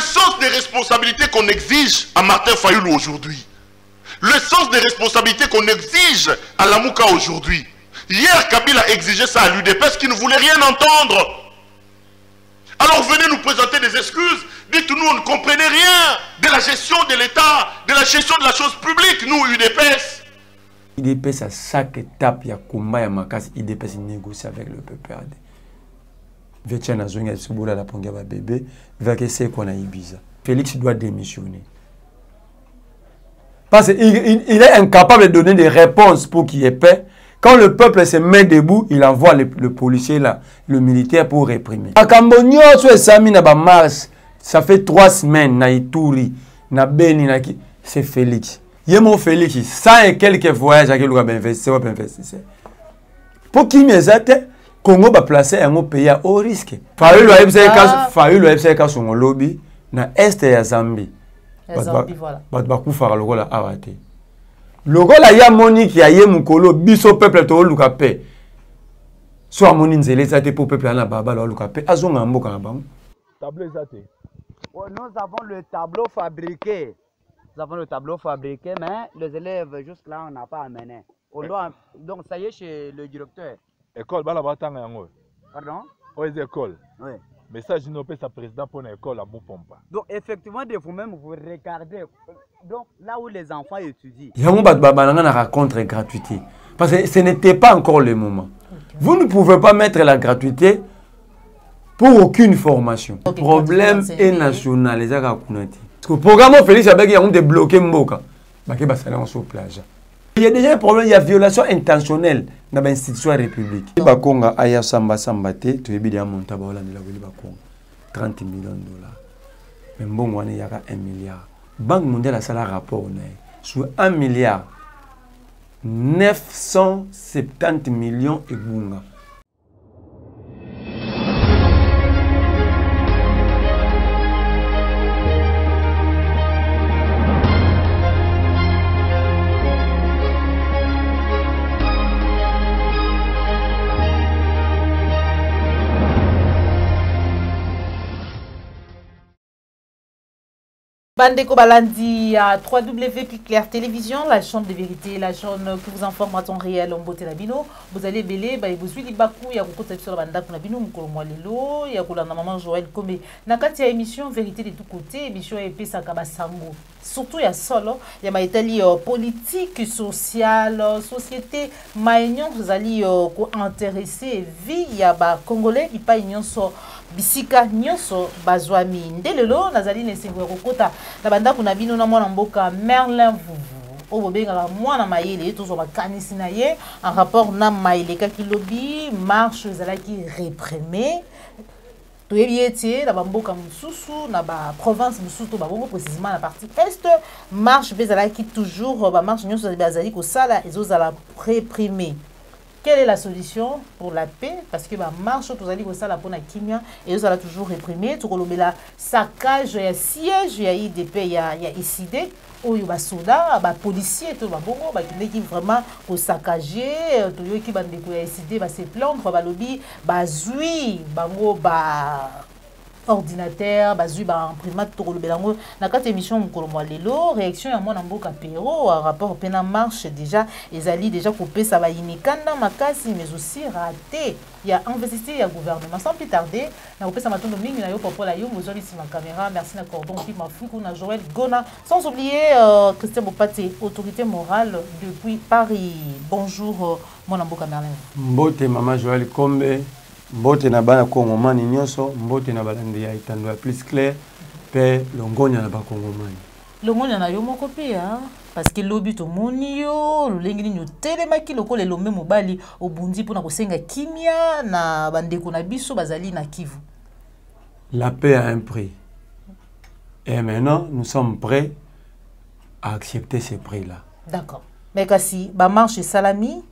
sens des responsabilités qu'on exige à Martin Fayoulou aujourd'hui. Le sens des responsabilités qu'on exige à Lamouka aujourd'hui. Hier, Kabila a exigé ça à l'UDPS qui ne voulait rien entendre. Alors venez nous présenter des excuses. Dites-nous, on ne comprenait rien de la gestion de l'État, de la gestion de la chose publique, nous, UDPS. UDPS, à chaque étape, il y a combat, il y a macasse, UDPS négocie avec le PPRD. Vétien a zonga Souboula la Pongaba bébé, c'est qu'on a Ibiza. Félix doit démissionner. Parce qu'il est incapable de donner des réponses pour qu'il y ait paix. Quand le peuple se met debout, il envoie le policier là, le militaire pour réprimer. À Cambonio, ça fait 3 semaines, na Ituri, na Beni, c'est Félix. Il y a mon Félix, 100 et quelques voyages à quelqu'un investisseur. Pour qui m'exacte, Congo va placer un pays à haut risque. Fayoulou a fait son lobby na est ya Zambie. Zambie voilà. Bakufara lokola awate. Lokola ya moni ki aye mukolo biso peuple to luka pe. So amoni nzele za te pour peuple na baba lo luka pe azonga mboka na bango. Tableau zate. Nous avons le tableau fabriqué. Nous avons le tableau fabriqué, mais les élèves jusque là on n'a pas amené. On doit donc ça y est chez le directeur. École bala batanga yango. Pardon? Oui, école. Oui. Message nous peut sa président pour l'école à Moupompa. Donc effectivement de vous-même vous regardez donc là où les enfants étudient. Yango bat baba na raconte gratuité parce que ce n'était pas encore le moment. Okay. Vous ne pouvez pas mettre la gratuité pour aucune formation. Le problème est national les akunati. Parce que le programme Félix avec il y a débloqué Mboka. Baké basala sur plage. Il y a déjà un problème, il y a violation intentionnelle dans l'institution république. Si Bakonga aya samba sambate, tu es bien monté à la 30 millions de dollars. Mais bon, il y a 1 milliard. Banque mondiale a ça le rapport sur 1 milliard 970 millions et bunga. Bandeko Balandi à www.claire télévision, la chaîne de vérité, la chaîne qui vous informe à temps réel en beauté labino. Vous allez belé, vous suivez Bakou, il y a beaucoup de sur la bande labino, Moukolomwalelo, il y a la maman Joël Komé. Nakati émission vérité de tous côtés, émission épée Sakabasango. Surtout il y a solo, il y a ma Italie politique, sociale, société, maïnion, vous allez intéresser, vie, il y a Congolais, il pas union sur bisika nyonso bazwami ndelelo nazali nesengwe kokota na banda kuna bino na mwana mboka Merlin Vuvu o bobenga mwana mayele tozo bakanisi na ye en rapport na mayele kakilobi marche zalaki réprimée toyebieti na bamboka mususu na ba province mususu ba bongo précisément la partie est marche bezalaki toujours ba marche nyonso bazali ko sala ezozala réprimée. Quelle est la solution pour la paix? Parce que la marche, tous allez ça la pour la kimia et vous allez toujours réprimer. Tout le la saccage, il y a siège, il y a IDP, il y a ICD, où il y a soldats, les policiers, tout le monde qui vraiment au saccager, tout le qui va ICD, va se plaindre, va lobby, va zui, bango, ordinateur, bazui ba imprimante to belango na quatre émission mkolomwa lelo réaction ya mwana mboka Pero rapport pena marche déjà ezali déjà coupé ça va inikanda makasi mais aussi raté il y a investi ya gouvernement sans plus tarder na coupé ça matondo mingi na yo popo la yo mozoli sur ma caméra merci na cordon puis ma fuku na Joël Gona sans oublier Christian Bopate autorité morale depuis Paris. Bonjour mwana mboka Merlin. Mbote maman Joël Kombe. Mbote na bana Kongomani nyonso, mbote na balandi ya itando ya plus clair, pe longonya na ba Kongomani. Longonya na yo moko pe parce que lobi to moni yo, lolengi ni telemaki lokole lombe mobali obundi pona kosenga kimia na bandeko na biso bazali na Kivu. La paix a un prix. Et maintenant, nous sommes prêts à accepter ces prix-là. D'accord. Mais kasi ba marche salami,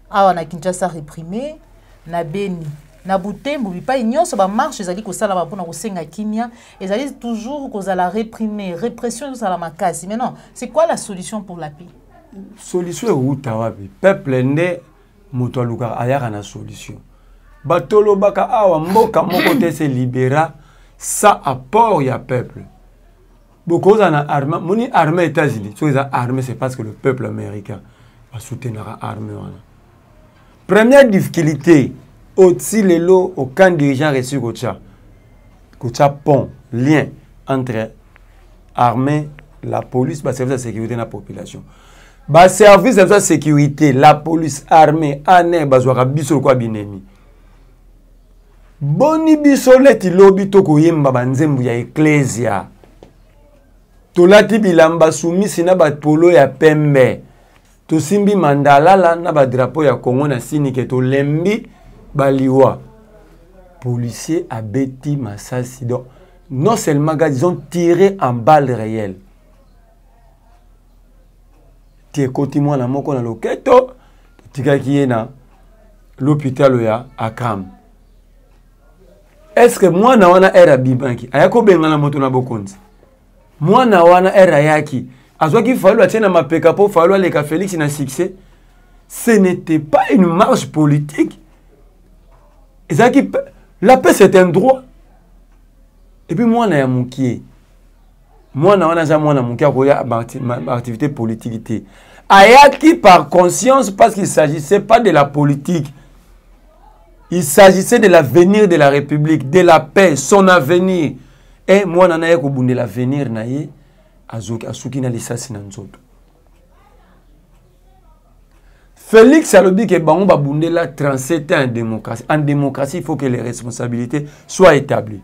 awa na Kinshasa réprimé, na Beni na Butembo bipa nyonso ba marche ezali ko sala ba pona ko senga kimia ezali toujours ko la réprimer répression ça la makasi. Mais non, c'est quoi la solution pour la paix? Solution utawapi peuple ndé moto luka ayaka na solution batolo baka awa mboka moko te se libéra ça apport ya peuple beaucoup en armée, mon armée États-Unis, sur les armées, c'est parce que le peuple américain va soutenir l'armée. Première difficulté, au-dessus de l'eau, au camp dirigeant reçu Kocha pont, lien entre armée, la police, le service de sécurité de la population. Le service de sécurité, la police, armée, année, bazouara biso quoi binemi. Boni biso leti lobi toko yemba banzembu ya ecclesia. Tolati bilamba sumisi na batpolo ya pembe. Tosimbi mandalala na ba drapeau ya Congo na sinike to lembi baliwa. Policier a beti masasi. Donc, non seulement ils ont tiré en balles réelles. Tie koti mwana moko na loketo, tika kiye na l'hôpital ya Akram. Est-ce que mwana wana era bibanki? Ayako benga na moto na bokonzi. Mwana wana era yaki. Azwaki fallu atena mapeka po fallu aleka Félix na succès. Ce n'était pas une marche politique. La paix c'est un droit. Et puis mwana ya mukie. Mwana wana za mwana mukie akoya activité politique. Ayaki par conscience parce qu'il ne s'agissait pas de la politique. Il s'agissait de l'avenir de la République, de la paix, son avenir. Et moi, je n'ai pas l'avenir, Félix a dit que on va bounder la 37 ans en démocratie. En démocratie, il faut que les responsabilités soient établies.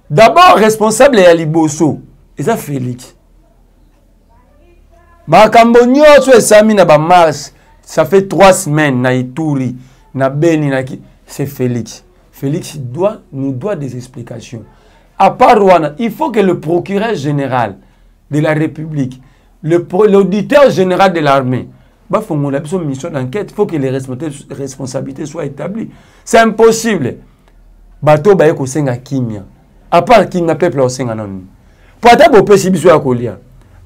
D'abord, responsable est Ali Bosso. Et ça, Félix. Makambonio, tu es sami na ba mars. Ça fait 3 semaines, na Ituri, na Beni, c'est Félix. Félix nous doit des explications. À part Rwanda, il faut que le procureur général de la République, l'auditeur général de l'armée, il faut une mission d'enquête, il faut que les responsabilités soient établies. C'est impossible. Bato ba yeko senga kimia. À part kimia peuple au senga non. Pour atabo pesi biso ya kolia.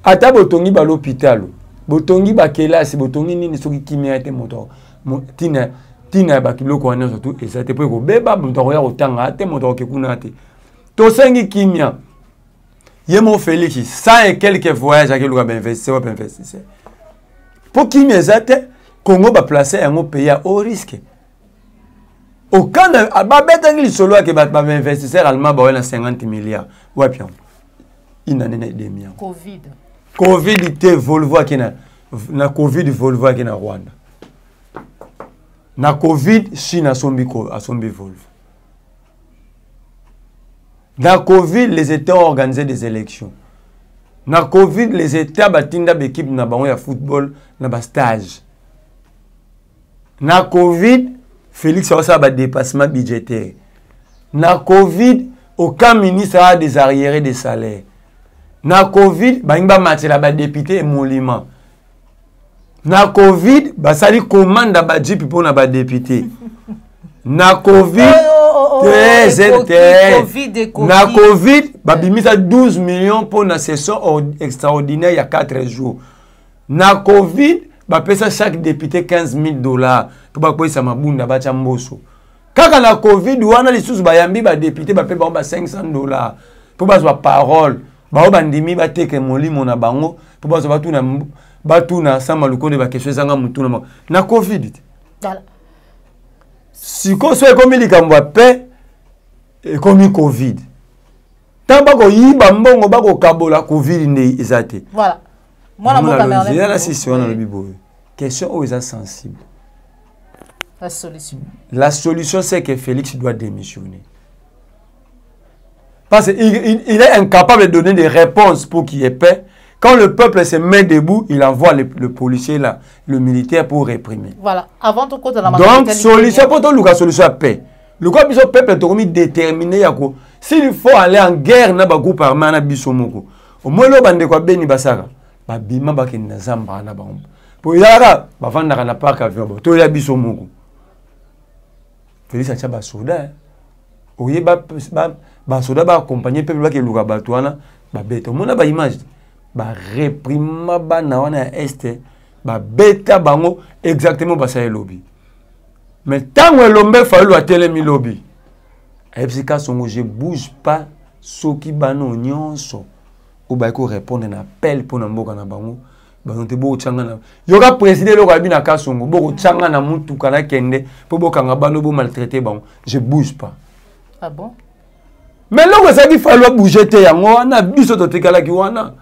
Atabo tongi ba l'hôpital. Botongi ba kelasi botongi nini soki kimia ete moto tina ba kiloko wana surtout et ça te peut ko beba moto ya otanga ate moto ke kuna ate to sengi kimia yemo Félix 100 et quelques voyages avec le investisseur pour kimia zate Congo ba placer un pays à haut risque au Canada ba betangi solo ke ba investisseur allemand ba wala 50 milliards ouais bien une année et demie Covid était Volvo na Covid Volvo qui na Rwanda. Na Covid Chine a sombi Volvo. Na Covid les États ont organisé des élections. Na Covid les États batinda l'équipe na bango ya football na ba stage. Na Covid Félix a ba dépassement budgétaire. Na Covid aucun ministre a des arriérés de salaire. Na Covid, ba matela ba député et monument. Na Covid, ba sali commande ba jeep pour na ba député. Na Covid, na Covid, ba bimisa 12 millions pour na session extraordinaire il y a 4 jours. Na Covid, ba pesa chaque député $15,000 pour ba koisa mabunda ba chamboso. Kaka na Covid wana lisusu ba yambi ba député ba pe ba $500 pour ba zo parole. Ba bandimi ba teke molimo na bango pour ba batuna sama luko de ba question zanga mutuna na Covid. Voilà. Si ko so ekomi likambo pe ekomi Covid. Tamba ko yiba mbongo ba ko kabola Covid ne ezate. Voilà. Moi la moka merle. La session na bibo. Question où est sensible. La solution c'est que Félix doit démissionner. Parce qu'il est incapable de donner des réponses pour qu'il y ait paix. Quand le peuple se met debout, il envoie le policier là, le militaire pour réprimer. Voilà. Avant tout côté la donc, solution pour tout le solution à paix. Le peuple est déterminé. S'il faut aller en guerre, na groupe armé na bisomoko. Au moins le bande quoi beni basara. Ba bima ba ken zamba na ba. Pour yara, ba vanda na parc avion. To ya bisomoko. Félix a ba soda. Oye ba soda ba accompagner peuple ba ke luka batwana ba beta. Mona ba image. Ba réprima ba na wana este ba beta bango exactement ba sa lobby. Mais tant que l'homme fallu a telemi lobby. Epsika songo je bouge pas soki bano nyonso ou ba ko répondre na appel pour na mboka na bango bango te bo changa na yoka président lo ka bina ka songo bo changa na mutu kana kende po bo kanga bano bo maltraiter bango je bouge pas. Ah bon? Mais là où ça dit falloir bouger te yango wana biso to tekala ki wana.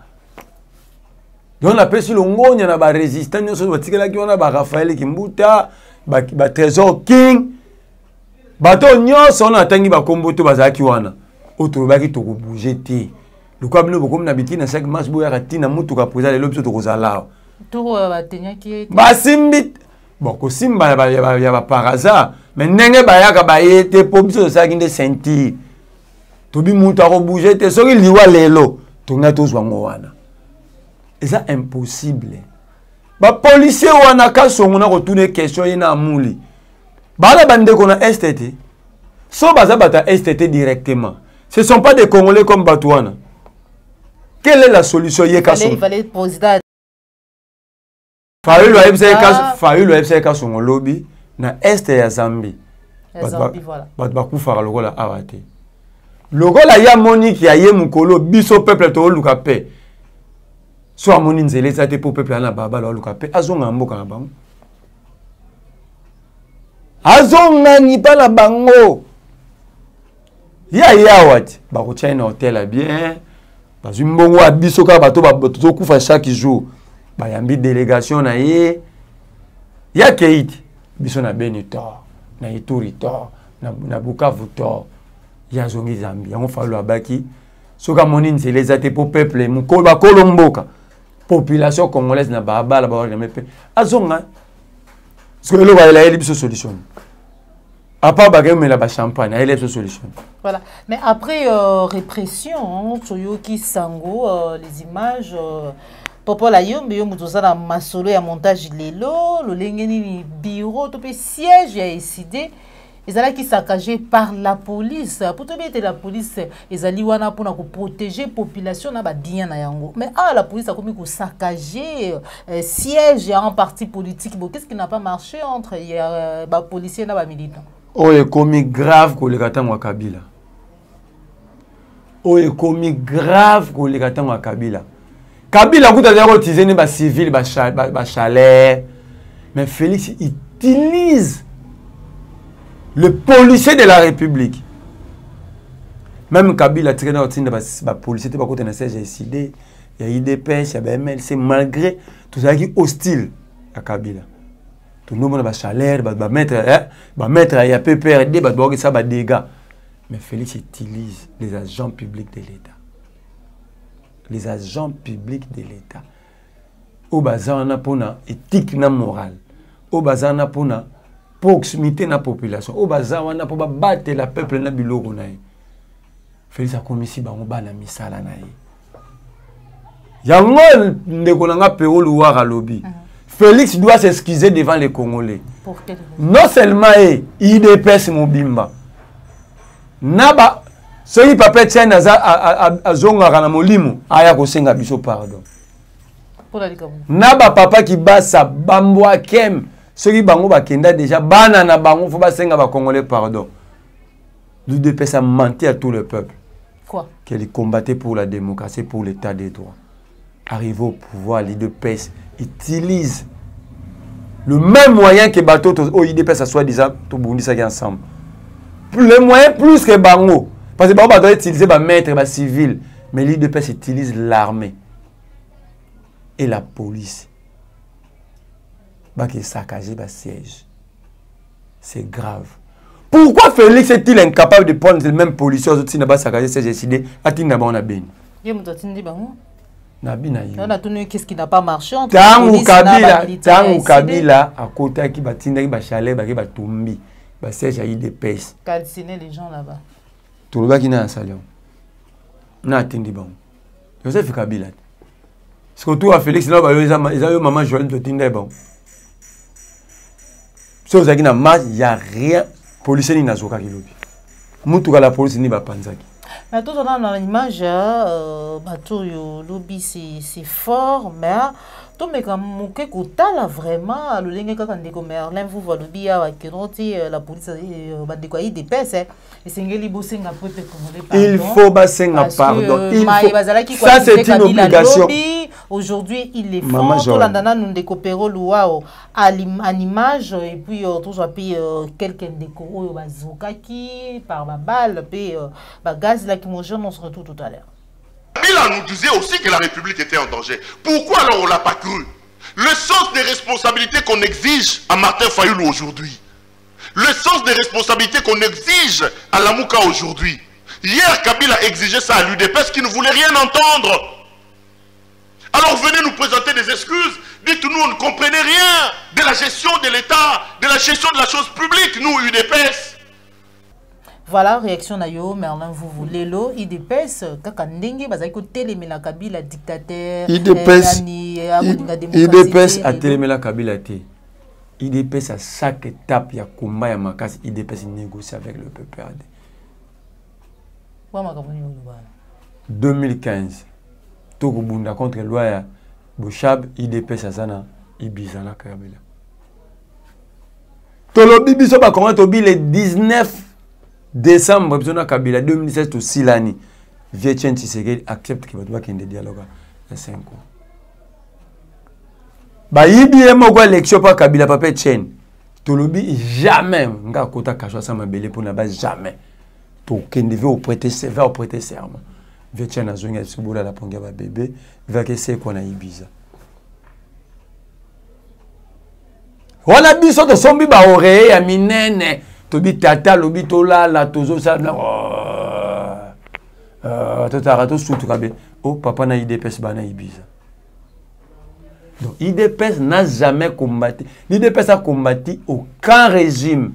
Donc on appelle sur le ngonya na ba résistant nyonso to tekala ki wana ba Raphaël Kimbuta ba Trésor King bato nyonso on atangi ba kombo to bazaki wana auto baki to ko bouger te. Le quoi bino bokom na biti na 5 mars boya katina mutu ka président le lobso to ko zala. To ba tenya ki Ba simbi bon ko simba ya ba par hasard mais ndenge ba ya ka ba yete po biso sa kinde sentir. Tobi mutu a bouger te soki liwa lelo tonga to zwango wana. Et ça impossible. Ba policier wana ka songo na ko tune question ina amuli. Ba la bande ko na STT. So baza bata STT directement. Ce sont pas des Congolais comme Batouana. Quelle est la solution yeka songo? Il fallait poser Fayu le FCK songo lobby na est ya Zambie. Zambie voilà. Ba ku fara lokola awate. Lokola ya Monique ya ye mukolo biso peuple to luka pe. So amoni nzele za te po peuple na baba lo luka pe azonga mboka na bango. Azonga ni pa na bango. Ya wati ba ko China hotel bien. Ba zimbongo abiso ka bato ba to kufa chaque jour. Ba yambi délégation na ye. Ya Keiti biso na Benito na Ituri to na Bukavu to. Ya zongi Zambie on fa lo abaki soka moni nzele za te po peuple mukolo ba kolomboka population congolaise na baba la ba na mepe azonga ce que le va la biso solution à part bagay mais la ba champagne elle est solution. Voilà, mais après répression Tsoyoki Sango les images Popo la yombe yo mutoza na masolo ya montage lelo lo lengeni ni bureau to pe siège ya décidé. Ils allaient qui saccagés par la police. Pour te dire la police, ils allaient pour protéger la population na bien na yango. Mais la police a commis que saccager siège en parti politique. Bon, qu'est-ce qui n'a pas marché entre les policiers et les militants? Oh, est commis grave que les gars wa Kabila. Oh, est commis grave que les gars wa Kabila. Kabila vous avez utilisé les civils, les chalets. Mais Félix utilise le policier de la République. Même Kabila tiré dans le policier, il y a CGCD, il y a IDPS, il y a MLC, malgré tout ça qui est hostile à Kabila. Tout le monde va chaleur, va mettre, il y a PPRD, ça va dégâts. Mais Félix utilise les agents publics de l'État. Les agents publics de l'État. Au bazar, on a pour éthique et morale. Au bazar, on a pour proximité de la population. Au bazar, on a pour battre le peuple na biloko na. Félix a commis si bango bana misala na. Yango ndeko nanga Péro Louara lobby. Félix doit s'excuser devant les Congolais. Pour quelle raison? Non seulement IDPS Mobimba. Naba soki papa tient azonga kana molimo aya ko senga biso pardon. Pour la Ligue. Naba papa qui basa bambwa kem. Ceux bango bakenda déjà bana na bango faut basenga ba Congolais pardon. L'UDPS a menti à tout le peuple. Quoi? Qu'elle combattait pour la démocratie, pour l'état des droits. Arrivé au pouvoir, l'UDPS utilise le même moyen que bateau au UDPS soit disant tout Burundi ça ensemble. Le moyen plus que bango parce que bango doit utiliser ba maître ba civil mais l'UDPS utilise l'armée et la police. Qui est saccagé le siège. C'est grave. Pourquoi Félix est-il incapable de prendre le même policier aux autres qui n'a pas saccagé le siège décidé à Tinaba on a bien? Qu'est-ce qui n'a pas marché entre Tangu Kabila à côté qui batinda qui ba chalet ba qui ba tumbi ba siège à IDPS. Calciner les gens là-bas. Tout le gars qui n'a un salon. Na tindi bon. Joseph Kabila. Surtout à Félix là ils ont maman Joël de Tinda bon. Si vous avez une marche, il n'y a rien. Les policiers n'ont pas de la police n'est pas panzaki. Mais tout dans l'image, bateau lobby c'est fort, mais tomeka moke kotala vraiment lolenge kaka ndeko Merlin vous valobi awa kenoti la police bandeko ya IDPS esengeli bosenga peuple congolais pardon. Il faut basenga pardon. Il faut. Ça c'est une obligation. Aujourd'hui ils les font tolandana ndeko pero luao en image et puis toujours puis quelqu'un ndeko oyo bazokaki par ma balle puis ba gaz lacrymogène on se retrouve tout à l'heure. Kabila nous disait aussi que la République était en danger. Pourquoi alors on ne l'a pas cru? Le sens des responsabilités qu'on exige à Martin Fayulu aujourd'hui. Le sens des responsabilités qu'on exige à Lamouka aujourd'hui. Hier, Kabila exigeait ça à l'UDPS qui ne voulait rien entendre. Alors venez nous présenter des excuses. Dites-nous, on ne comprenait rien de la gestion de l'État, de la gestion de la chose publique, nous, UDPS. Voilà, réaction nayo, Merlin vous voulez l'eau, IDPS, kaka ndenge, bazako télémela Kabila dictateur, IDPS a télémela Kabila té. IDPS à chaque étape, il y a combat, il y a makas, IDPS négocie avec le PPRD. 2015, Tokobunda contre loi Bouchab, IDPS à Zana, Ibizana Kabila. Tolobi biso ba comment tobi le 19 décembre Kabila 2016 to Silani Vietchen Tshisekedi accepte que va qu'il y ait dialogue à 5 ans. Ba yibi moko élection pa Kabila papa Chen. Tolobi jamais nga kota kashwa sa mabele pour na base jamais. To kende veut prêter serment. Vietchen azonga subola la ponga ba bébé va que c'est qu'on a Ibiza. Wala biso to sombi ba ore ya minene. Tobi tata lobi tola la tozo sa tata surtout kabe oh papa na IDPS bana Ibiza. Donc IDPS n'a jamais combattu. L'IDPS a combattu aucun régime.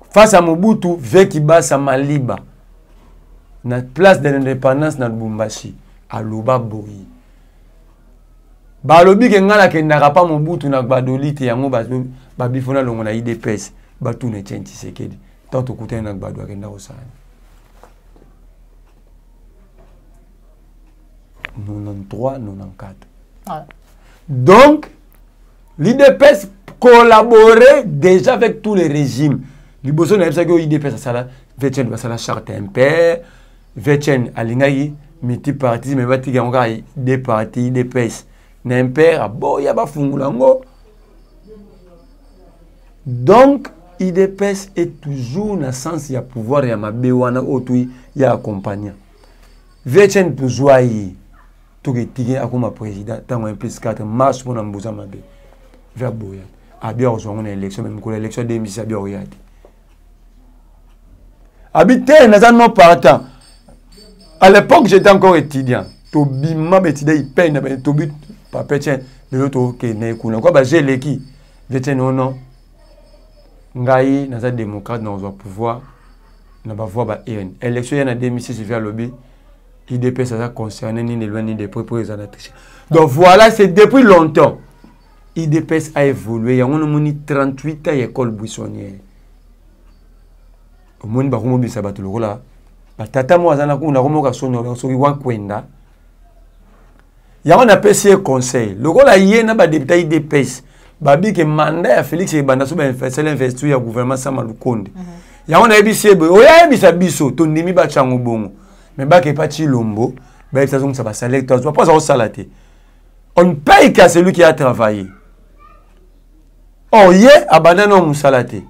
Face à Mobutu, Vekiba Samaliba, na place de l'indépendance na Lubumbashi, à Luba Boyi. Balobi ke ngala ke ndaka pa Mobutu na Gbadoli te yango babifona longo na IDPS batu ne Etienne Tshisekedi tant okutana na Gbadwa ke ndako sana 93 94. Voilà. Donc l'IDPS collaborait déjà avec tous les régimes. Liboso na ebisa ke IDPS sala Vetchen basala charte impair Vetchen alingai multipartisme mais batika ngaka des partis IDPS n'impère boya bafungulango. Donc IDPS est toujours na sens ya pouvoir ya mabewana otui ya accompagner. Vetchen toujours yi to ke tiki akoma président tango plus 4 mars pour nambuza mabe. Vers boya. Abia ozongo na élection même ko l'élection 2016 abia oyati. Habité na non partant. À l'époque j'étais encore étudiant. To bimma étudiant il peine na to but papa tiens de l'autre que ne kuna quoi ba j'ai l'équipe Vetchen non ngai na za démocrate na ozo pouvoir na ba voix ba élection en 2006 vers lobby IDPS ça concerné ni de loin ni de près pour les analyses. Donc voilà, c'est depuis longtemps IDPS a évolué. Il y a un 38 ans école buissonnière. Au monde ba komo bisa batulu là. Ba tata mo azana ko na komo ka sono so ki wa kwenda. Ya on appelle ce conseil. Le rôle a yé na ba député IDPS. Babi ke mandat ya Félix Ebanda so ba investir ya gouvernement Sama Lukonde. Ya on a ebisé bo ya ebisa biso to ndimi ba chango bongo. Mais ba ke pa Chilombo, ba ebisa so ba salaire to pas ça salaté. On paye qu'à celui qui a travaillé. Oh yé abandonne au salaté.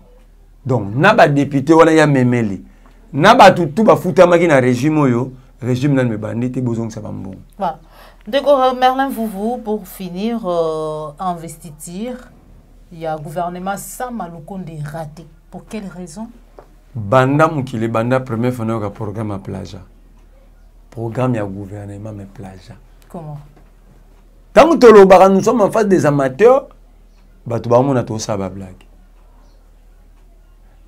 Donc na ba député wana ya memeli. Na ba tutu ba futama ki na régime oyo, régime nan me bandité bozong sa ba mbongo. Voilà. D'accord, Merlin Vouvou, pour finir, investiture, il y a un gouvernement Sama Lukonde raté. Pour quelle raison? Banda Moukile, Banda, premier fondeur du programme à Plaja. Programme à gouvernement mais Plaja. Comment? Tant que nous sommes en face des amateurs, nous avons tout ça à blague.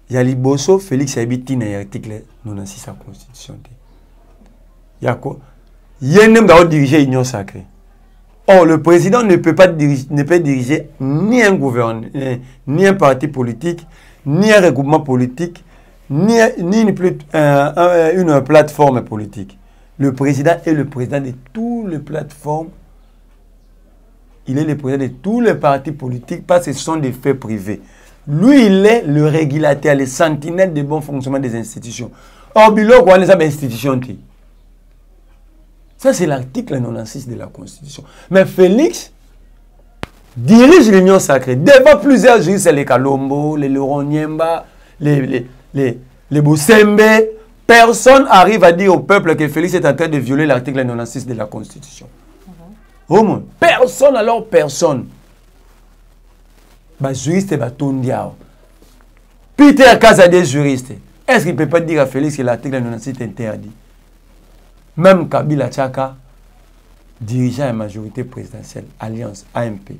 Il y a Liboso, Félix Habiti, dans l'article 96 de la Constitution. Il y a quoi? Il y a un diriger l'Union sacrée. Or, le président ne peut pas diriger ni un gouvernement, ni un parti politique, ni un regroupement politique, ni une plateforme politique. Le président est le président de toutes les plateformes. Il est le président de tous les partis politiques parce que ce sont des faits privés. Lui, il est le régulateur, le sentinelle du bon fonctionnement des institutions. Or, Bilo, quoi, les institutions. Ça, c'est l'article 96 de la Constitution. Mais Félix dirige l'Union sacrée. Devant plusieurs juristes, les Kalombo, les Laurent Niemba, les Boussembe, personne n'arrive à dire au peuple que Félix est en train de violer l'article 96 de la Constitution. Au moins, personne, alors personne. Bah, juriste et bah, Tondiao. Peter Kaza des juristes. Est-ce qu'il ne peut pas dire à Félix que l'article 96 est interdit? Même Kabila Tchaka, dirigeant à la majorité présidentielle, Alliance, AMP,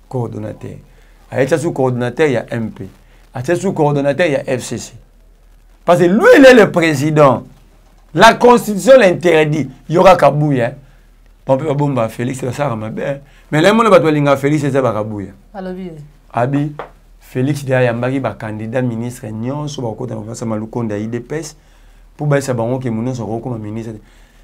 coordonnateur. À sous coordonnateur, il y a MP. À sous coordonnateur, il y a FCC. Parce que lui, il est le président. La Constitution l'interdit. Il y aura Kabouya. On peut pas bomber Félix, c'est ça, mais là, on va pas Félix, c'est ça, Kabouya. Abi, Félix, il y a un candidat ministre, Nyon, sur le côté de Maloukonda, IDPS, pour que ça soit comme ministre.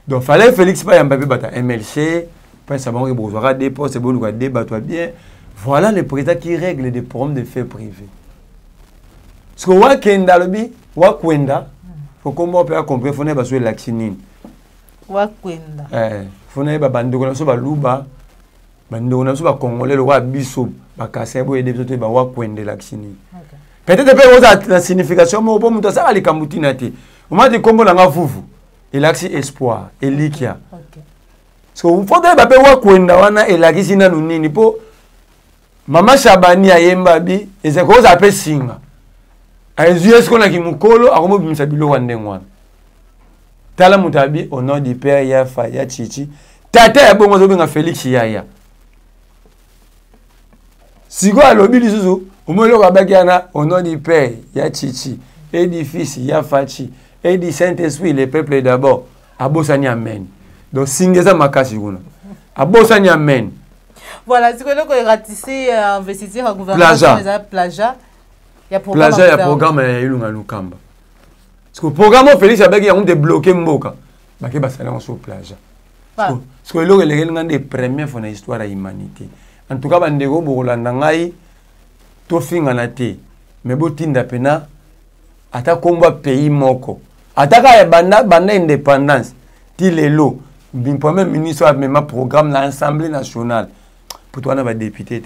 Donc, il fallait Félix, pas un MLC, pour ça va besoin des postes, c'est bon, débattre bien. Voilà le président qui règle des problèmes de faits privés. Parce que Wakenda, Wakwenda, il faut qu'on puisse comprendre, il faut que soit l'actionine. Wakwenda. Il faut que soit Luba, il faut que Congolais, le roi Bissou, Bakasebo et des autres, Wakwenda l'actionine. Peut-être que la signification, mais on peut ça, les Kamoutinati. On m'a dit comment on a Foufou, et l'axi espoir, et Likia. Parce que il faut que Wakwenda, wana et l'actionine, nous pour Mama Shabani a Yembabi, et c'est quoi ça appelle Singa. Est-ce qu'on a qui mukolo a comme ça bilo wandengwa. Tala mutabi au nom du père ya Faya Chichi. Tata ya bongo zo benga Félix Yaya. Sigo alobi lisusu, omolo ka bakiana au nom du père ya Chichi et du fils ya Fachi et du Saint-Esprit le peuple d'abord. Abosani amen. Donc singeza makasi kuna. Abosani amen. Voilà, c'est que nous ratissé investisseur au gouvernement Plaja. Il y a programme à Lukamba. Parce que le programme Félix a débloqué Mboka. Il y a un sur plage. Parce que c'est des premières fois dans l'histoire de l'humanité. En tout cas, il y a des gens mais botinda pena ata komba pays moko. Ataka banda indépendance. Ti lelo. Le premier ministre a même un programme dans l'Assemblée nationale. Pour toi, on a des députés.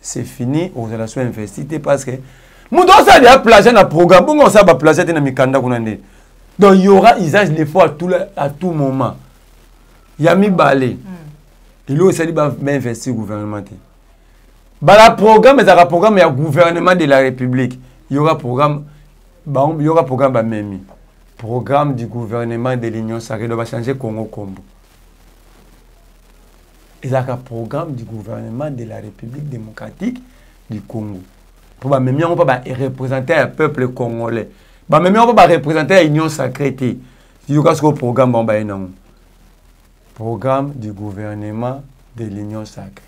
C'est fini aux relations investissées parce que nous devons faire des plages dans le programme. Nous devons faire plages dans le Mikanda. Donc il y aura usage des fois à tout moment. Il y a mis balai. Il y a aussi investir gouvernemental. Le programme est un programme du gouvernement de la République. Il y aura programme même. Programme du gouvernement de l'Union sacrée. Il va changer Congo Combo. Il y a un programme du gouvernement de la République démocratique du Congo. Pour que même on peut représenter un peuple congolais. Même on peut représenter l'Union sacrée. Il y a un programme. Programme du gouvernement de l'Union sacrée.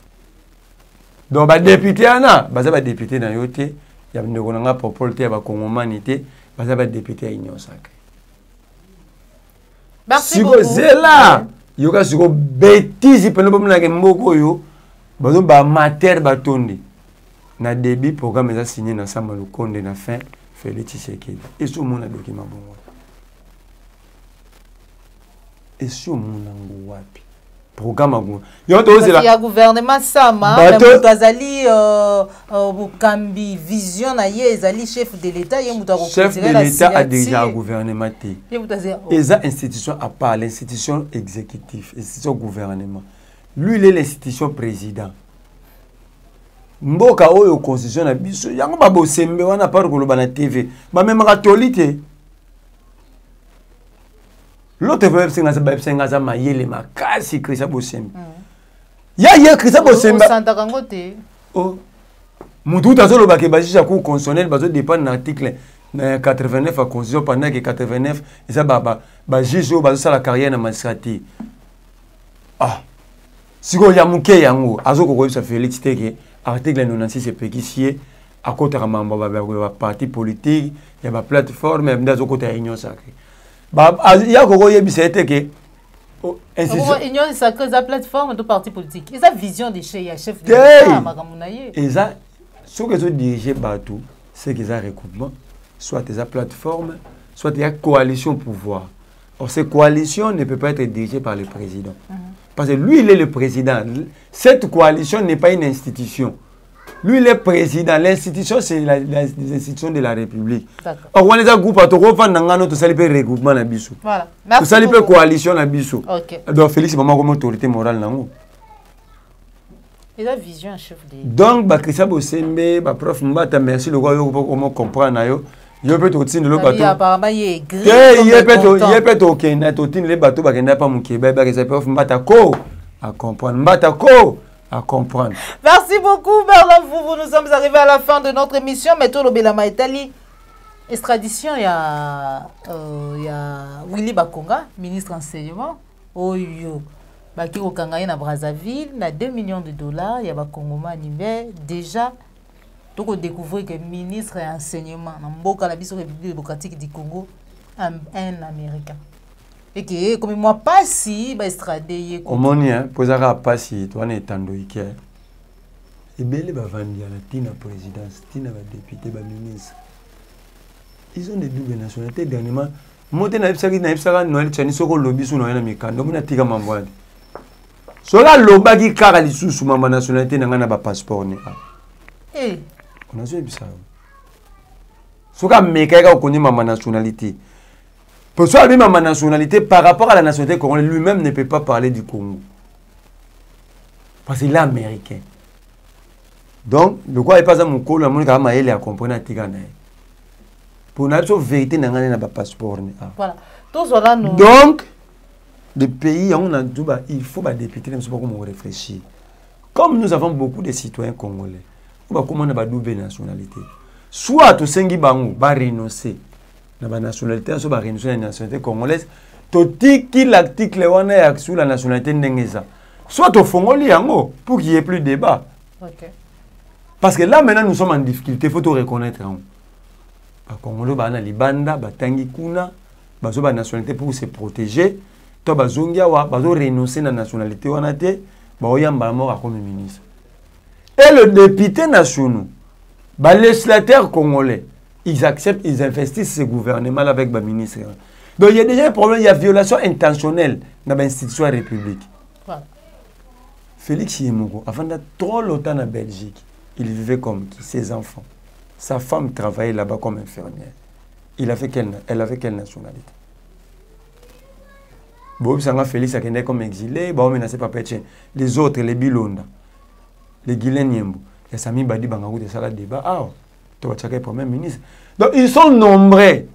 Donc, les députés, les députés dans le il y a une propriété de Congo-Manité, les députés de l'Union sacrée. Merci beaucoup. C'est là. Il y a des bêtises qui sont mater batondi. Na début programme est signé dans Samba Lukonde na fin Félix Tshisekedi. Et sur mon document bon. Et sur mon wapi. Programme il y a gouvernement Sama, mais Mutazali Bukambi vision na yezali chef de l'État, chef de l'État a déjà un gouvernement. Les institutions à part l'institution exécutive, l'institution gouvernement. Lui il est l'institution président. Mboka oyo constitution na biso yango ba bosembe wana par ko loba na TV ba même ratolité. L'autre veut que ça mayele makasi Christa Bosembe. Ya Christa Bosembe. Santa Kangote. Oh. Mutu tazolo ba ke bajisha ku constitutionnel bazo dépend de l'article 89 à constitution pendant que 89 ça ba jijo bazo sala carrière na magistrature. Ah. Siko ya muke yango azoko ko sa Félix Teke article 96 péquicier à côté de membre ba parti politique, il y a ba plateforme mais d'azo côté union sacrée. Il y a encore des que Union sacrée, la plateforme de parti politique. Et sa vision des chefs de l'État, et ça, ce que je dirige Batou, c'est qu'ils ont recoupement, soit des plateformes, soit des coalitions au pouvoir. Or, ces coalitions ne peuvent pas être dirigées par le président. Parce que lui, il est le président. Cette coalition n'est pas une institution. Lui, il est président. L'institution, c'est l'institution de la République. Or, on les a groupés, on va faire un regroupement. Voilà. Merci. On va coalition. Ok. Donc, Félix, maman, comme autorité morale. Il a vision, chef de... Donc, Christian Bosembe, prof Mbata, merci le roi, comment comprendre. Il peut être au le bateau. Apparemment, il est gris. Il peut être au Kenya, le bateau, il n'y a pas mon Québec, il prof Mbata ko à comprendre. Mbata ko à comprendre. Merci beaucoup, Berlin. Nous sommes arrivés à la fin de notre émission. Mettons le Belama Italie. Extradition, il y a Willy Bakonga, ministre enseignement. Oyo. Baki Okangaye na Brazzaville, na 2 millions de dollars, il y a des Congomani, mais déjà, on découvre que le ministre de l'enseignement, dans la République démocratique du Congo, un Américain. Et que, comme moi, pas si, il va extrader. Au moins, pour ça, pas si, toi, on est en doïque. Et bien, il va vendre la Tina présidence, Tina va député, va ministre. Ils ont des doubles nationalités dernièrement. Moi, je suis lobby sur le Mikando, je suis un sola loba ki kaka lisusu mama nationalité na ngana ba passeport ne eh on a joué ça soka meka ka connaît mama nationalité pour soi lui mama nationalité par rapport à la nationalité congolaise lui-même ne peut pas parler du Congo parce qu'il est américain donc de quoi il passe à mon col la monika ma ele a comprendre atikana pour na so vérité na ngana na ba passeport ne voilà tous voilà nous donc des pays où on a dit il faut députer, ne sais pas comment réfléchir. Comme nous avons beaucoup de citoyens congolais, on va comment on a double nationalité. Soit tout sengi bango va renoncer à la nationalité, soit va renoncer à la nationalité congolaise. Toti qui l'article on est sur la nationalité n'engeza. Soit au fongoli yango pour qu'il y ait plus de débat. Okay. Parce que là maintenant nous sommes en difficulté, il faut tout reconnaître. Ba Congolais ba na libanda, ba tangi kuna, ba zo ba nationalité pour se protéger. To bazongia wa bazo renoncer na nationalité wana te ba oyamba mort comme ministre et le député national ba législateur congolais ils acceptent ils investissent ce gouvernement là avec ba ministre donc il y a déjà un problème il y a violation intentionnelle dans l'institution de la République voilà. Félix Yemoko avant d'être trop longtemps en Belgique il vivait comme qui ses enfants sa femme travaillait là-bas comme infirmière elle avait quelle nationalité? Bon, Félix a été comme exilé, les autres, les Bilonda, les Guilain Niembo, les Sami Badi Bangou de Salah débat, tu vas checker Premier ministre. Donc ils sont nombreux.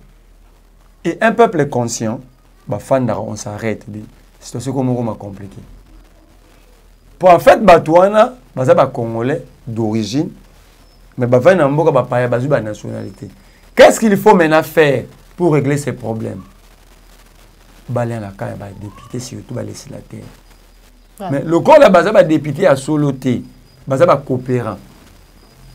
Et un peuple conscient, on s'arrête. C'est ce qu'on m'a compliqué. Pour en fait, Batouana, Congolais d'origine, mais la nationalité. Qu'est-ce qu'il faut maintenant faire pour régler ces problèmes? Balé la caille ba député surtout ba législateur mais le corps là ba député à soloté ba coopérant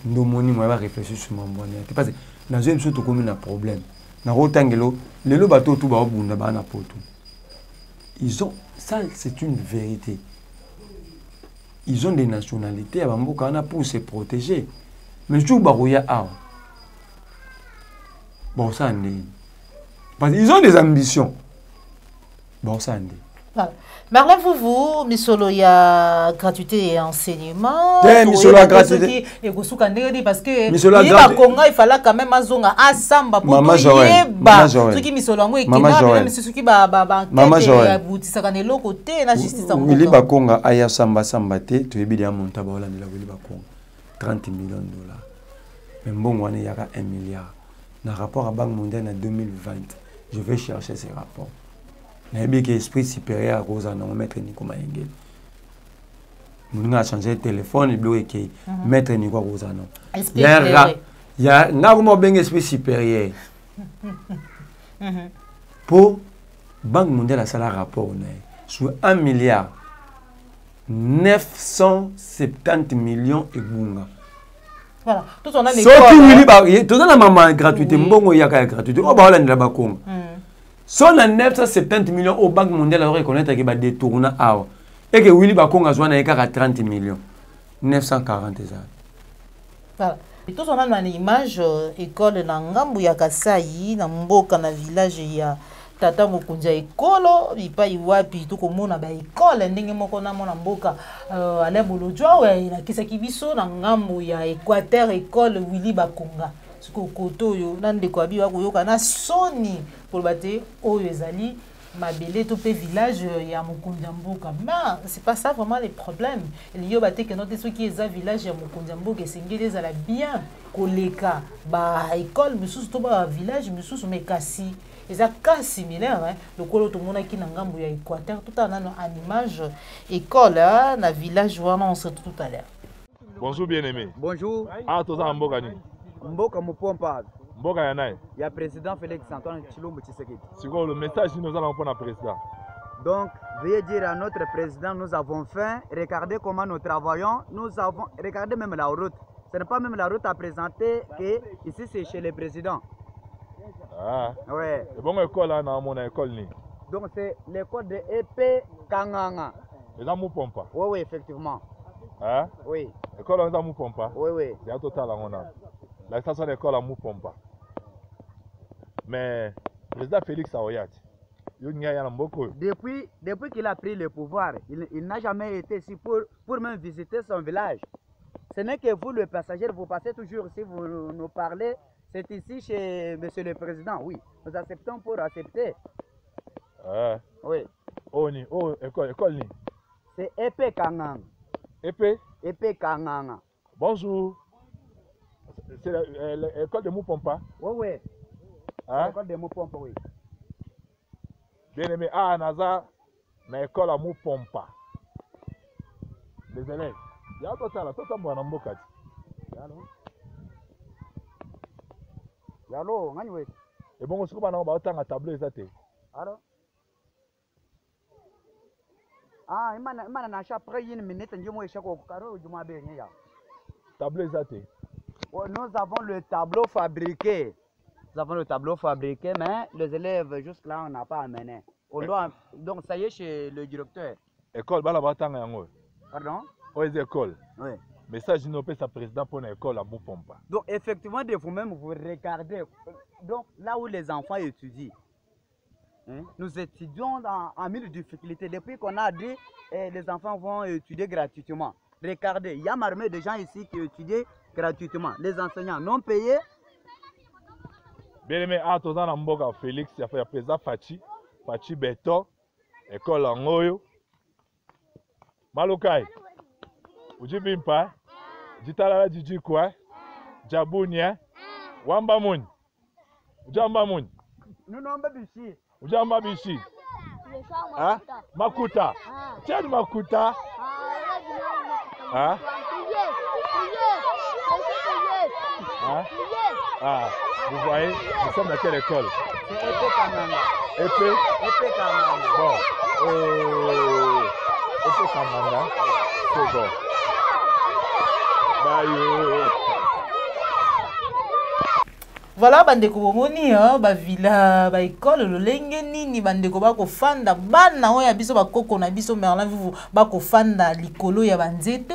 ndomoni moi va réfléchir sur mon bonheur parce que dans une surtout comme un problème na rotangelo le lo bateau tout ba bunda ba na poto ils ont ça c'est une vérité ils ont des nationalités à Bamboka pour se protéger mais tout ba roya bon ça parce qu'ils ont des ambitions. Bon, ça voilà. Marlène Foufou, Misolo, il y a gratuité et enseignement. Misolo a gratuité. Parce que il fallait quand même azonga asamba pour Maman Joël. Ceux qui Misolo ngo ekena même ceux qui Maman Joël. Boutisa kana loko te na justice en Willy Bakonga aya samba te to ebi dia monta ba Hollande la Willy Bakonga 30 millions de dollars. Mais bon on y a 1 milliard. Dans rapport à Banque mondiale en 2020, je vais chercher ces rapports. Il y a un esprit supérieur à Rosanna, on maître Nico Maengel. On a changé le téléphone, il bloqué maître Nico Rosanna. Il y a un esprit supérieur. Pour Banque mondiale, a un rapport sur 1 milliard 970 millions et bunga. Voilà, tout on a les tout on a maman gratuité, mbongo yaka gratuité. On va aller là-bas. Son à 970 millions au Banque mondiale à reconnaître qu'il va détourner et que Willy Bakonga soit à 30 millions. 940 ans. Voilà. Et tout on a une image école na ngambu ya Kasai na mboka na village ya tata mokunja ekolo bipai wapi to komona ba école ndenge moko na mona mboka ale bolojwa we na kisaki biso na ngambu ya Équateur école Willy Bakonga siko koto yo na ndeko abi wa koyoka na soni pour bate oyo ezali mabele to pe village ya mokunja mboka. Mais c'est pas ça vraiment les problèmes. Il y a baté que notre ceux qui est à village ya mokunja mboka sengeli za la bien koleka ba école mususu to ba village mususu mais kasi eza cas similaire hein le kolo to mona ki na ngambu ya Équateur tout en en image école na village wana on se tout à l'heure. Bonjour bien-aimé. Bonjour. Ah toza mboka ni. Mboka Mupompa. Mboka ya nai. Il y a président Félix Antoine Tshilombo Tshisekedi. C'est quoi le message que nous allons prendre à président? Donc, veuillez dire à notre président, nous avons faim, regardez comment nous travaillons, regardez même la route. Ce n'est pas même la route à présenter que ici c'est chez le président. Ah. Ouais. Et bon école là dans mon école ni. Donc c'est l'école de EP Kanganga. Les amours pompa. Oui, oui, effectivement. Hein? Oui. École des amours pompa. Oui, oui. C'est un total on a. La station d'école amours pompa. Mais le président Félix Aoyat, depuis qu'il a pris le pouvoir, il n'a jamais été ici pour même visiter son village. Ce n'est que vous, le passager, vous passez toujours, si vous nous parlez, c'est ici chez Monsieur le Président, oui. Nous acceptons pour accepter. Oui. Oh, école ni. C'est Épée Kangang. Épée? Épée Kanganga. Bonjour. C'est l'école de Moupompa? Oui, oui. Hein? L'école de Moupompa, oui. Bien aimé, ah, Naza, mais école à Moupompa. Les élèves. Il y a un total, tout ça, moi, dans mon cas. Yalo, ngani. Et bon, on se trouve dans un tableau exact. Alors? Ah, il na cha après une minute, je moi chako karo juma be nya. Tableau exact. Nous avons le tableau fabriqué. Nous avons le tableau fabriqué, mais les élèves jusque-là, on n'a pas amené. On doit, donc ça y est chez le directeur. École, balabatanga yango. Pardon? Oui, école. Oui. Message inopé sa président pour l'école à Moupompa. Donc effectivement, de vous-même, vous regardez. Donc là où les enfants étudient, hein, nous étudions en mille difficultés. Depuis qu'on a dit les enfants vont étudier gratuitement. Regardez, il y a marmé de gens ici qui étudient gratuitement. Les enseignants non payés. Bien aimé, à tous dans Mboka Félix, il y a président Fachi Beto, école en Oyo. Malukai, Ujibimpa, Jitalala Jijikwa, Jabunia, Wamba Moun, Ujamba Moun. Nous n'avons pas bichi. Ujamba Bichi. Hein? Makuta. Tiens Makuta. Hein? Hein? Ah, vous voyez, nous sommes dans quelle école? C'est Épée Kanganga. Épée? Épée Kanganga. Bon. Épée Kanganga. C'est bon. Bye. Voilà, bandeko bomoni ba villa ba école lolenge nini bandeko ba ko fanda bana oya biso ba koko na biso Merlin vivu ba ko fanda likolo ya banzete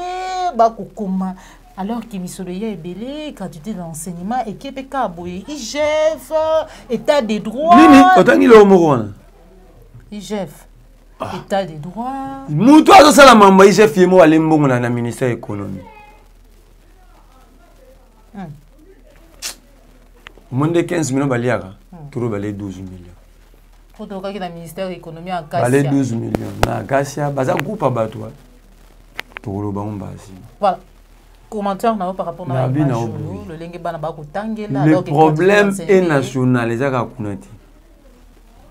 ba ko koma alors que misolo ya ebele gratuité d'enseignement équipe kaboye IGF état des droits nini otangi le omorona IGF état des droits mutu azosala mambo IGF yemo alembongo na ministère économie Monde 15 millions baliaka, tout balé 12 millions. Faut que le ministère de l'économie en casse. Balé 12 millions. Na Gassia, baza groupe abattoir. Tout le bon basi. Voilà. Commentaire par rapport à le problème est national, les aga kunati.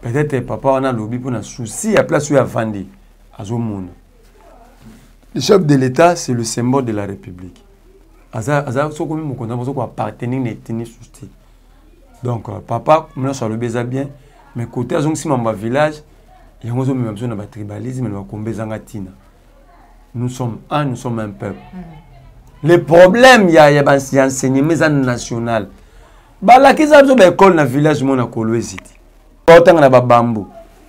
Peut-être papa on a lobby pour un souci à place où il a vendu à Zomona. Le chef de l'État, c'est le symbole de la République. Aza so comme mon content so appartenir n'était souci. Donc papa maintenant ça le baisa bien mais côté azong si mamba village il y a même besoin de tribalisme mais kombezanga tina. Nous sommes un peuple. Le problème il y a enseignement national. Ba la kiza zo ba école na village mona Kolwezi. otanga na babambu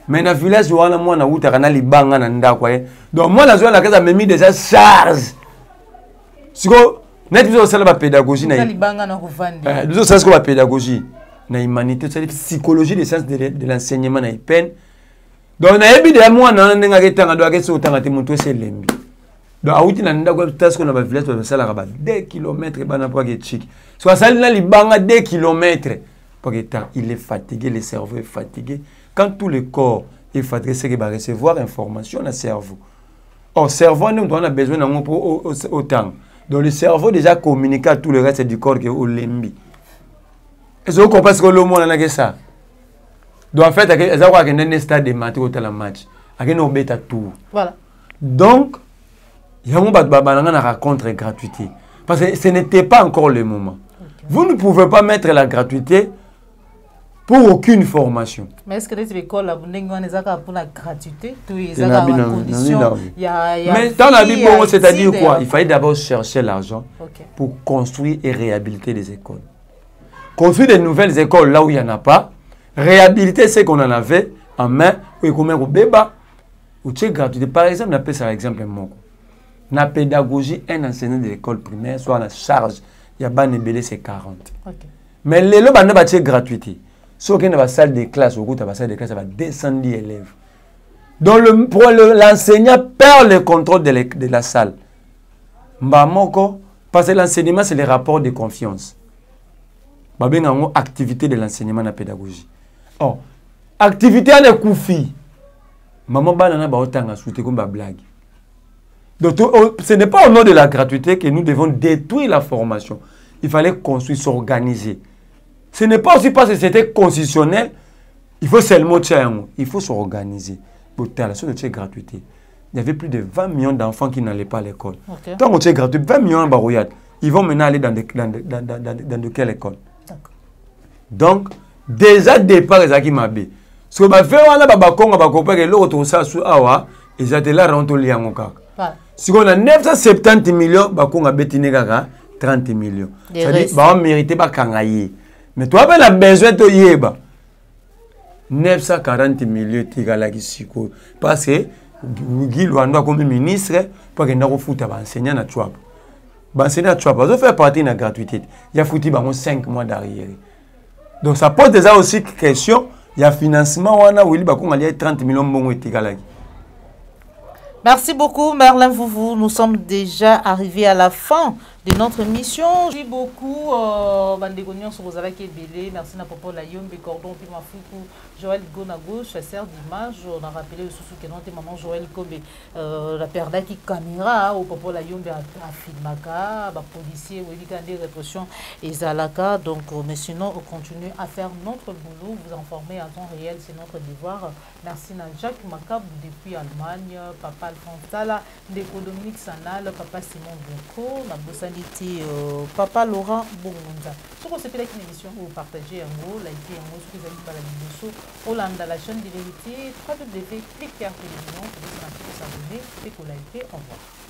mais na village wana mwana utaka na libanga na ndako ye donc mwana zo na kaza memi déjà charge siko net biso sala ba pédagogie na libanga na kovandi biso sala ko ba pédagogie na humanité c'est psychologie des sciences de l'enseignement na peine donc na yebi de mwana ndenga ketanga do akese otanga te muntu ese lembi donc auti na ndako tasko na ba village ba sala ba 2 km bana pour que chic so sala na libanga 2 km pour que il est fatigué, le cerveau est fatigué. Quand tout le corps est fatigué, c'est qu'il va recevoir information dans le cerveau. Or, le cerveau, nous on a besoin d'un peu autant. Donc, le cerveau déjà communique à tout le reste du corps qui est au lembi. Est-ce que vous comprenez ce que le monde a ça? Donc, en fait, il y a un stade de match au match. Il y a un bêta tout. Voilà. Donc, il y a un rencontre gratuité. Parce que ce n'était pas encore le moment. Okay. Vous ne pouvez pas mettre la gratuité pour aucune formation. Mais est-ce que les écoles pour la gratuité? Mais dans la Bible, c'est-à-dire quoi? Il fallait d'abord chercher l'argent pour construire et réhabiliter les écoles. Construire de nouvelles écoles là où il n'y en a pas. Réhabiliter ce qu'on en avait en main. Par exemple, on appelle ça l'exemple. La pédagogie, un enseignant de l'école primaire, soit en charge, il y a ban c'est 40. Mais les lots, c'est gratuité. Si on a une salle de classe, ça va 210 élèves. Donc l'enseignant perd le contrôle de la salle. Parce que l'enseignement, c'est les rapports de confiance. Il y a une activité de l'enseignement dans la pédagogie. Or, activité de koufi. Maman banana ba otanga souté comme blague. Donc ce n'est pas au nom de la gratuité que nous devons détruire la formation. Il fallait construire, s'organiser. Ce n'est pas aussi parce que c'était constitutionnel. Il faut seulement il faut s'organiser. Pour la chose de gratuité. Il y avait plus de 20 millions d'enfants qui n'allaient pas à l'école. Tant que c'est gratuit, 20 millions de barouillades. Ils vont maintenant aller dans de quelle école? Donc, déjà départ, les acquis m'abé. Ce que je fais, on a des l'autre ça sous awa, ils étaient là rentrent liés en cas. Si on a 970 millions, bakong a bétiné 30 millions. C'est-à-dire, on mérite pas kangaye. Mais toi, tu as besoin de yeba. 940 millions de siko. Parce que Guy Luanda comme ministre, pour qu'il n'ait foutu à enseigner à Chouap. Enseigner à Chouap, ça fait partie de la gratuité. Il y a foutu 5 mois d'arrière. Donc ça pose déjà aussi question. Il y a financement, on a 30 millions de. Merci beaucoup Merlin Vouvou. Nous sommes déjà arrivés à la fin de notre mission. Merci beaucoup. Merci à Papa Layombe, Cordon, Pimafoukou, Joël Gonago, chasseur d'images. On a rappelé le sous-sous maman Joël Kobe, la perda qui caméra au Papa Layombe à Filmaka, policier, des répressions et Zalaka. Donc, mais sinon, on continue à faire notre boulot, vous informer en temps réel, c'est notre devoir. Merci à Jacques Makab depuis Allemagne, Papa Alphonse Tala, Ndeko Dominique Sanal, Papa Simon Boko, la Bossanité, Papa Laurent Bongonza. Ce qu'on s'est fait avec une émission, vous partagez un mot, likez un mot, ce que vous avez par la vidéo, Hollande, la chaîne de vérité, www.cliquez télévision, pour vous s'abonner et pour liker. Au revoir.